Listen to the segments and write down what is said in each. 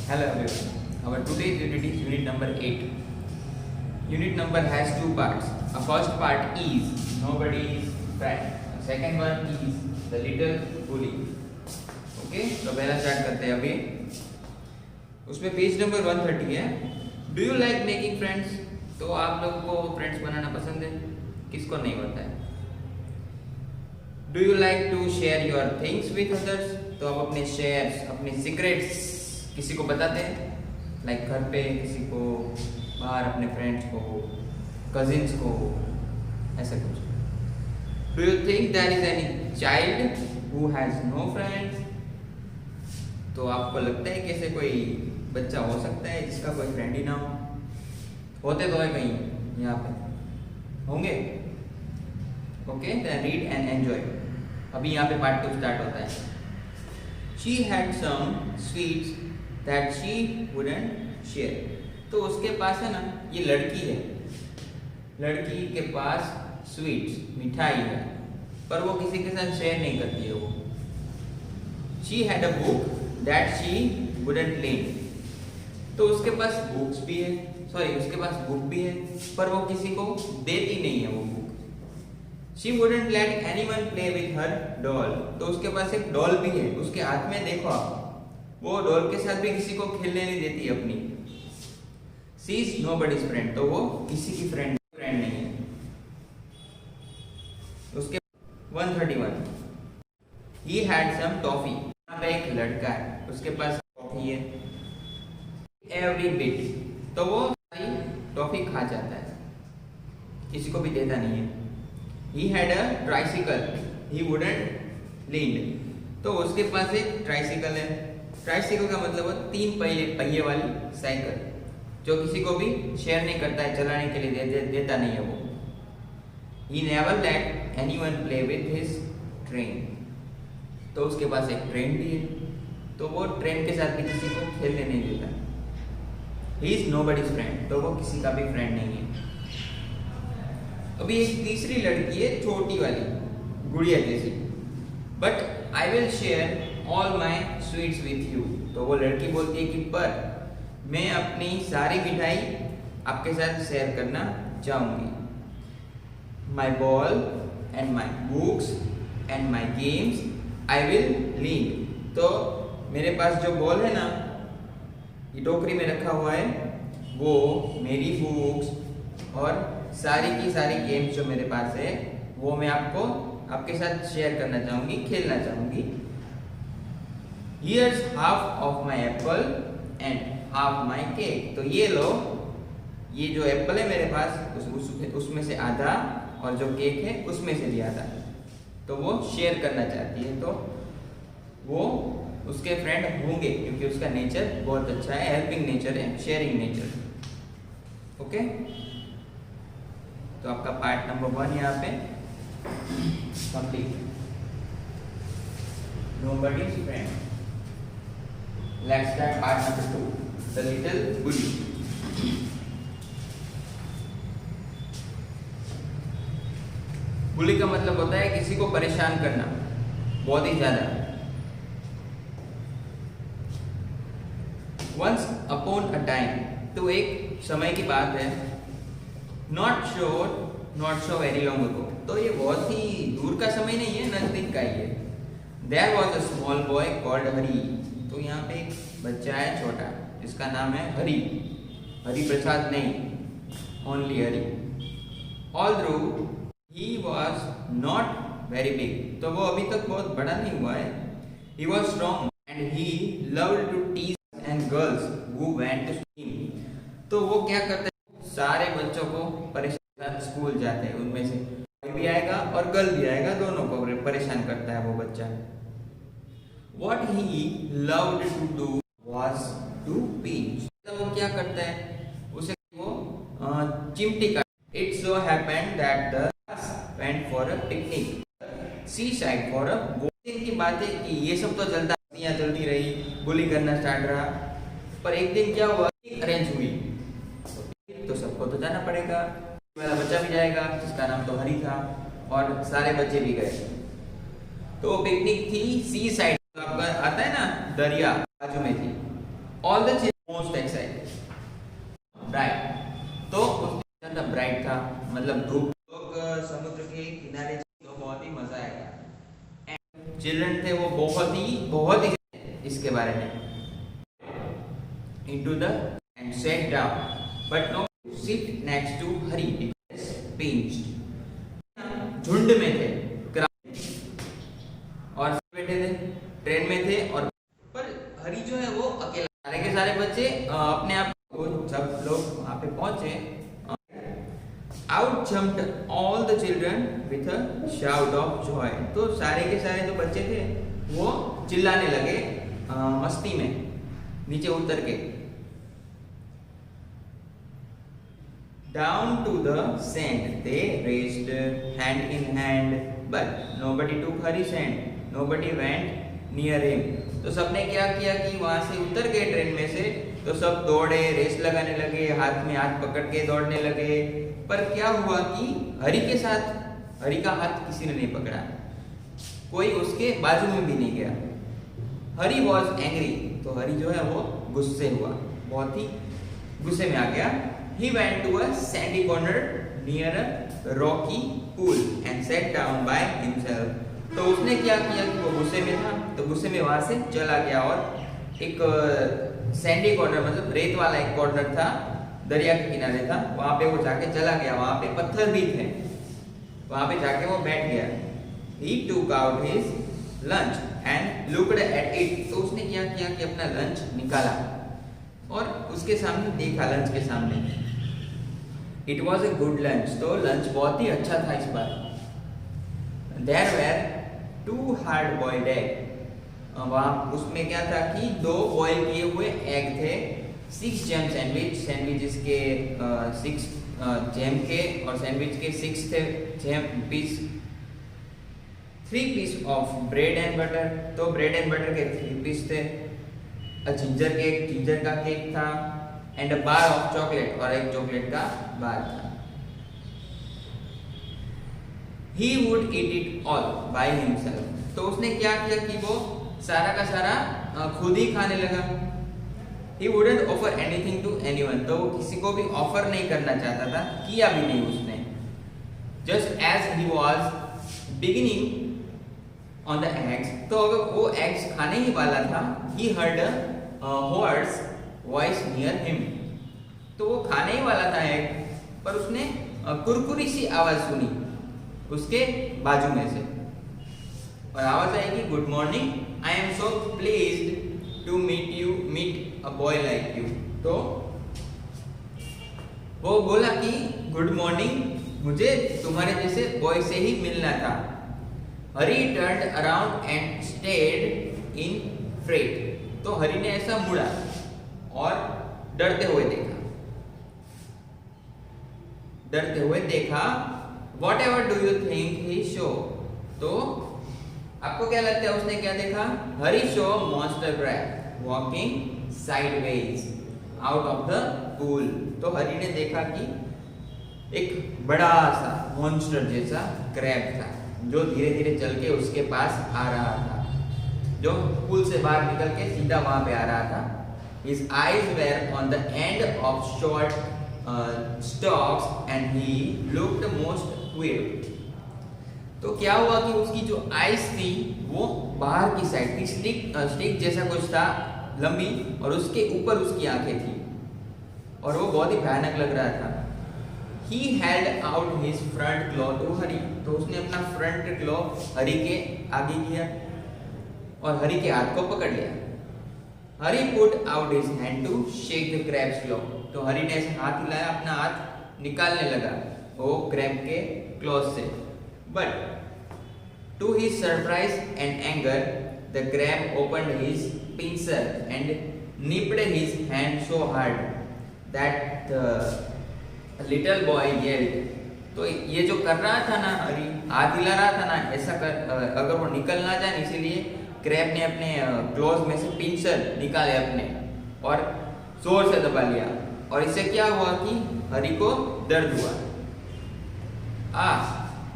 Hello everyone. Our today's unit is unit number 8. Unit number has two parts. A first part is nobody's friend. A second one is the little bully. Okay? तो पहला start करते हैं अभी. उसमें page number 130 है. Do you like making friends? तो आप लोगों को फ्रेंड्स बनाना पसंद है? किसको नहीं होता है? Do you like to share your things with others? तो आप अपने शेयर्स, अपने सीक्रेट्स किसी को बताते हैं, लाइक घर पे किसी को, बाहर अपने फ्रेंड्स को, कजिन्स को, ऐसा कुछ. Do you think there is any child who has no friends? तो आपको लगता है कि ऐसे कोई बच्चा हो सकता है जिसका कोई फ्रेंड ही ना हो? होते तो है कहीं यहाँ पे होंगे. Okay, then read and enjoy. अभी यहाँ पे पार्ट 2 स्टार्ट होता है. She had some sweets that she wouldn't share. तो उसके पास है ना, ये लड़की है, लड़की के पास स्वीट्स, मिठाई है, पर वो किसी के साथ शेयर नहीं करती है वो. She had a book that she wouldn't lend. तो उसके पास बुक्स भी है, उसके पास बुक भी है, पर वो किसी को देती नहीं है वो book. She wouldn't let anyone play with her doll. तो उसके पास एक डॉल भी है, उसके हाथ में देखो आप, वो डॉल के साथ भी किसी को खेलने नहीं देती अपनी. She is nobody's friend. तो वो किसी की फ्रेंड नहीं है. उसके 131. He had some toffee. यहाँ पे एक लड़का है, उसके पास टॉफी है. Every bit. तो वो सारी टॉफी खा जाता है, किसी को भी देता नहीं है. He had a tricycle. He wouldn't lend. तो उसके पास एक ट्राइसिकल है. ट्राइसिकल का मतलब है 3 पहिए वाली साइकिल, जो किसी को भी शेयर नहीं करता है, चलाने के लिए देता नहीं है वो. He never let anyone play with his train. तो उसके पास एक ट्रेन भी है, तो वो ट्रेन के साथ भी किसी को खेलने नहीं देता. He is nobody's friend. तो वो किसी का भी फ्रेंड नहीं है. अभी एक तीसरी लड़की है, छोटी वाली, गुड़िया जैसी. But I will share all my sweets with you. तो वो लड़की बोलती है कि पर मैं अपनी सारी मिठाई आपके साथ शेयर करना चाहूँगी. My ball and my books and my games I will leave. तो मेरे पास जो बॉल है ना, ये टोकरी में रखा हुआ है, वो मेरी बुक्स और सारी की सारी गेम्स जो मेरे पास है, वो मैं आपके साथ शेयर करना चाहूँगी, खेलना चाहूँगी. Here's half of my apple and half my cake. तो ये लो, ये जो एप्पल है मेरे पास, उसमें से आधा, और जो केक है उसमें से भी आधा. तो वो शेयर करना चाहती है. तो वो उसके फ्रेंड होंगे, क्योंकि उसका नेचर बहुत अच्छा है, हेल्पिंग नेचर है, शेयरिंग नेचर. ओके, तो आपका पार्ट नंबर 1 यहाँ पे complete. Nobody's friend. Let's start part number 2. The little bully. बुली का मतलब होता है किसी को परेशान करना बहुत ही ज्यादा. Once upon a time. तो एक समय की बात है. Not so very long ago. तो ये बहुत ही दूर का समय नहीं है, नजदीक का ही है. There was a small boy called Hari. तो यहाँ पे एक बच्चा है छोटा, जिसका नाम है हरि. हरि प्रसाद नहीं, only Hari. Although he was not very big. तो वो अभी तक बहुत बड़ा नहीं हुआ है. He was strong and he loved to tease and girls who went to school. तो वो क्या करता है, सारे बच्चों को परेशान, स्कूल जाते हैं उनमें से कोई भी आएगा और गर्ल भी आएगा, दोनों को परेशान करता है वो बच्चा. What he loved to do was to pinch. तो वो क्या करता है, उसे वो चिमटी का. It so happened that the class went for a picnic. Seaside for a. दिन की बात है कि ये सब तो चलती रही, बुली करना स्टार्ट रहा, पर एक दिन क्या हुआ, अरेंज हुई. तो सबको तो जाना पड़ेगा. मेरा बच्चा भी जाएगा, जिसका नाम तो हरी था, और सारे बच्चे भी गए. तो पिकनिक थी सी साइड. आपका आता है ना, दरिया बाजू में थी. All the children most excited, bright, तो उसका ब्राइट था, मतलब धूप, लोग समुद्र के किनारे तो बहुत ही मजा आएगा। चिल्ड्रन थे वो बहुत ही इसके बारे में, into the and sat down, but no sit next to Hari because pinched. झुंड में थे, और बैठे थे, ट्रेन में थे, और पर हरी जो है वो अकेला, सारे के सारे बच्चे अपने आप को, जब लोग वहां पे पहुंचे, out jumped all the children with a shout of joy. तो सारे के सारे जो बच्चे थे वो चिल्लाने लगे मस्ती में, नीचे उतर के। Down to the sand they raced hand in hand, but nobody took Hari's hand, nobody went near him. तो सबने क्या किया कि वहां से उतर गए ट्रेन में से, तो सब दौड़े, रेस लगाने लगे, हाथ में हाथ पकड़ के दौड़ने लगे, पर क्या हुआ कि हरि के साथ, हरि का हाथ किसी ने नहीं पकड़ा, कोई उसके बाजू में भी नहीं गया। हरि वॉज एंग्री, तो हरि जो है वो गुस्से हुआ, बहुत ही गुस्से में आ गया। He went to a sandy corner near a rocky pool and sat down by himself. तो उसने क्या किया कि वो गुस्से में था, तो गुस्से में वहां से चला गया और एक सैंडी कॉर्नर, मतलब रेत वाला एक कॉर्नर था, दरिया के किनारे था, वहां पे वो जाके चला गया, वहां पे पत्थर भी थे, वहां पे जाके वो बैठ गया। He took out his lunch and looked at it. तो उसने क्या किया कि अपना लंच निकाला और उसके सामने देखा, लंच के सामने। It was a good lunch, तो लंच बहुत ही अच्छा था इस बार। There were 2 hard boiled egg. वहाँ उसमें क्या था कि 2 बॉयल किए हुए एग थे, 6 जैम सैंडविच, सैंडविचेस के 6 जैम के, और सैंडविच के 6 थे jam piece, 3 piece of bread and butter, तो ब्रेड एंड बटर के 3 पीस थे, जिंजर केक, जिंजर का केक था, and a bar of chocolate, और एक चॉकलेट का बार था। He would eat it all by himself. तो उसने क्या किया कि वो सारा का सारा खुद ही खाने लगा। He wouldn't offer anything to anyone. तो वो किसी को भी ऑफर नहीं करना चाहता था, किया भी नहीं उसने। Just as he was beginning on the eggs, तो अगर वो eggs खाने ही वाला था, he heard a hoarse voice near him. तो वो खाने ही वाला था egg, पर उसने कुरकुरी सी आवाज सुनी उसके बाजू में से, और आवाज आई कि good morning, I am so pleased to meet a boy like you. तो वो बोला कि गुड मॉर्निंग, मुझे तुम्हारे जैसे बॉय से ही मिलना था। Harry turned around and stared in fright, तो हरी ने ऐसा मुड़ा और डरते हुए देखा। Whatever do you think he saw, तो आपको क्या लगता है उसने क्या देखा? Harry saw monster crab walking sideways out of the pool. तो हरी ने देखा कि एक बड़ा सा मॉन्स्टर जैसा क्रैब था जो धीरे धीरे चल के उसके पास आ रहा था, जो पूल से बाहर निकल के सीधा वहां पे आ रहा था। His eyes were on the end of short stalks and he looked most queer. तो क्या हुआ कि उसकी जो आइज थी वो बाहर की साइड थी, स्टिक जैसा कुछ था लंबी, और उसके ऊपर उसकी आंखें थी, और वो बहुत ही भयानक लग रहा था। He held out his front claw to Hari. तो उसने अपना फ्रंट क्लॉ हरी के आगे किया और हरी के हाथ को पकड़ लिया। हरी put out his hand to shake the crab's claw. तो हरी ने ऐसे हाथ हिलाया, अपना हाथ निकालने लगा वो क्रैब के क्लॉज से। But to his surprise and anger, the crab opened his pincer and nipped his hand so hard that the little boy yelled. तो ये जो कर रहा था ना हरी, हाथ हिला रहा था ना, ऐसा कर अगर वो निकल ना जाए, इसीलिए क्रैब ने अपने क्लोज में से पिंचर निकाले अपने और जोर से दबा लिया, और इससे क्या हुआ कि हरी को दर्द हुआ।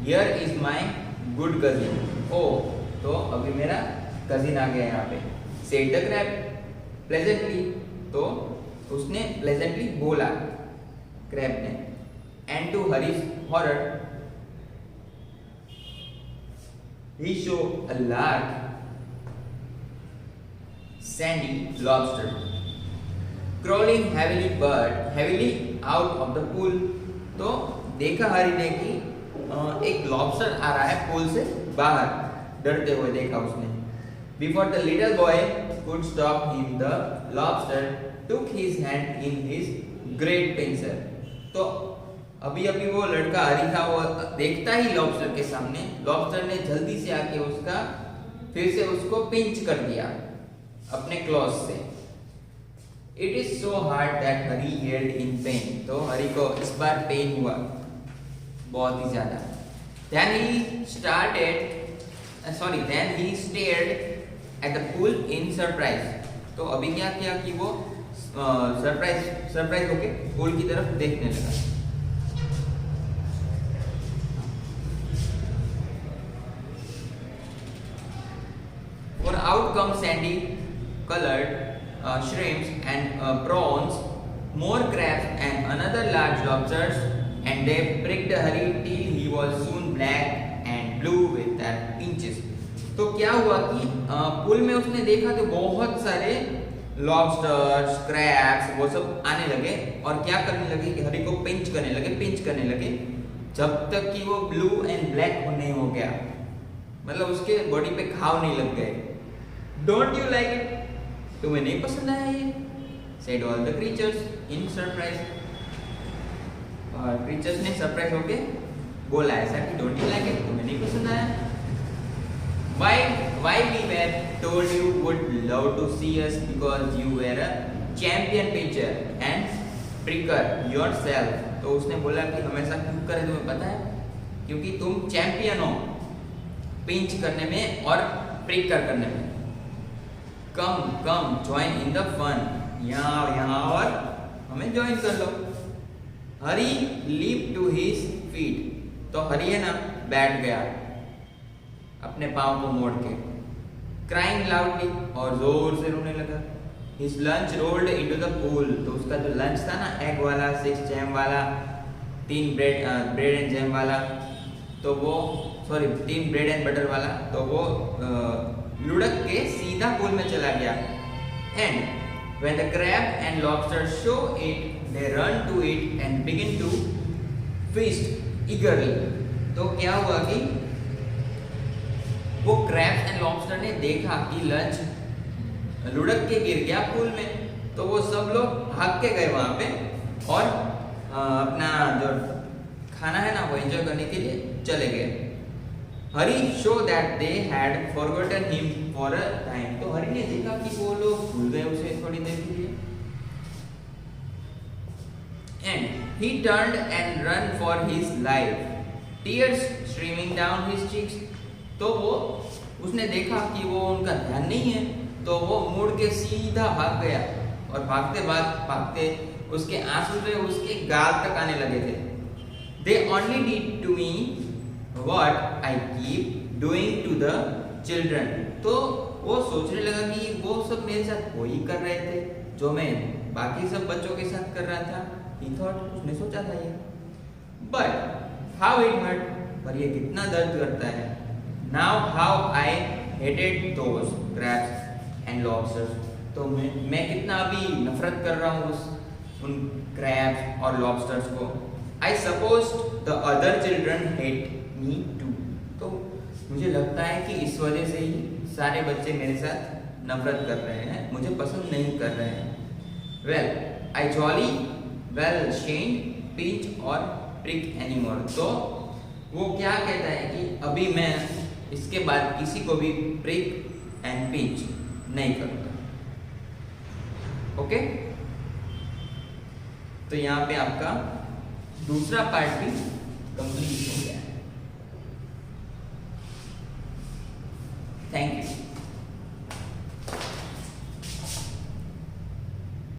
Here is my good cousin. ओ, तो अभी मेरा कजिन आ गया यहाँ पे। Said the crab pleasantly. तो उसने प्लेजेंटली बोला क्रैब ने, and to Harry's horror he saw a large sandy lobster crawling heavily out of the pool. तो देखा हरी ने कि एक लॉबस्टर आ रहा है पूल से बाहर, डरते हुए देखा उसने. Before the little boy could stop him, the lobster took his hand in his great pincer. तो अभी वो लड़का हरी था, वो देखता ही लॉबस्टर के सामने, लॉबस्टर ने जल्दी से आके उसका फिर से उसको पिंच कर दिया अपने क्लॉज से. It is so hard that Hari yelled in pain. तो हरी को इस बार पेन हुआ बहुत ही ज्यादा. then he stared at the pool in surprise. तो अभी क्या किया कि वो सरप्राइज होके पूल की तरफ देखने लगा. For out come sandy colored shrimps and prawns, more crabs and another large lobsters, and they pricked Hari till he was soon black and blue with their pinches. तो क्या हुआ कि पुल में उसने देखा कि बहुत सारे लॉबस्टर्स, क्रैब्स वो सब आने लगे और क्या करने लगे कि हरी को पिंच करने लगे जब तक कि वो ब्लू एंड ब्लैक नहीं हो गया, मतलब उसके बॉडी पे घाव नहीं लग गए. Don't you like it? तुम्हें नहीं पसंद आया ये? said all the creatures in surprise. और क्रीचर्स ने सरप्राइज होके बोला ऐसा कि डोंट यू लाइक इट, तुम्हें नहीं पसंद आया? Why we were told you would love to see us because you were a champion pitcher and pricker yourself. तो उसने बोला कि हमेशा क्यों करे तुम्हें पता है? क्योंकि तुम चैंपियन हो पिंच करने में और प्रिकर करने में. Come join in the fun. यहाँ और हमें ज्वाइन कर लो. Harry leap to his feet. तो हरी है ना बैठ गया अपने पाँव को मोड़ के. क्राइंग लाउडली और जोर से रोने लगा. His lunch rolled into the pool. तो उसका जो लंच था ना, एग वाला, 6 जैम वाला, 3 ब्रेड एंड जैम वाला, तो वो 3 ब्रेड एंड बटर वाला, तो वो लुढ़क के सीधा पूल में चला गया. And when the crab and lobster saw it, they run to it and begin to feast eagerly. तो क्या हुआ कि वो क्रैब एंड लॉबस्टर ने देखा कि लंच लुढ़क के गिर गया पूल में, तो वो सब लोग भाग के गए वहां पे और अपना जो खाना है ना वो एंजॉय करने के लिए चले गए. Harry saw that they had forgotten him for a time. तो हरी ने देखा कि वो लोग भूल गए उसे थोड़ी देर के लिए. And he turned and run for his life, tears streaming down his cheeks. तो वो उसने देखा कि वो उनका ध्यान नहीं है, तो वो मुड़ के सीधा भाग गया और भागते उसके आंसू से उसके गाल तक आने लगे थे. They only did to me what I keep doing to the children. तो वो सोचने लगा कि वो सब मेरे साथ वही कर रहे थे जो मैं बाकी सब बच्चों के साथ कर रहा था. He thought, उसने सोचा था ये. But how it hurt, पर ये कितना दर्द करता है. Now how I hated those crabs and lobsters. तो मैं कितना अभी नफरत कर रहा हूँ उन crabs और lobsters को. I suppose the other children hate me too. तो मुझे लगता है कि इस वजह से ही सारे बच्चे मेरे साथ नफरत कर रहे हैं, मुझे पसंद नहीं कर रहे हैं. Well, I jolly well shan't pinch or prick anymore. तो वो क्या कहता है कि अभी मैं इसके बाद किसी को भी prick and pinch नहीं करूँगा. ओके, तो यहाँ पे आपका दूसरा पार्ट भी कंप्लीट हो गया है. Thank you.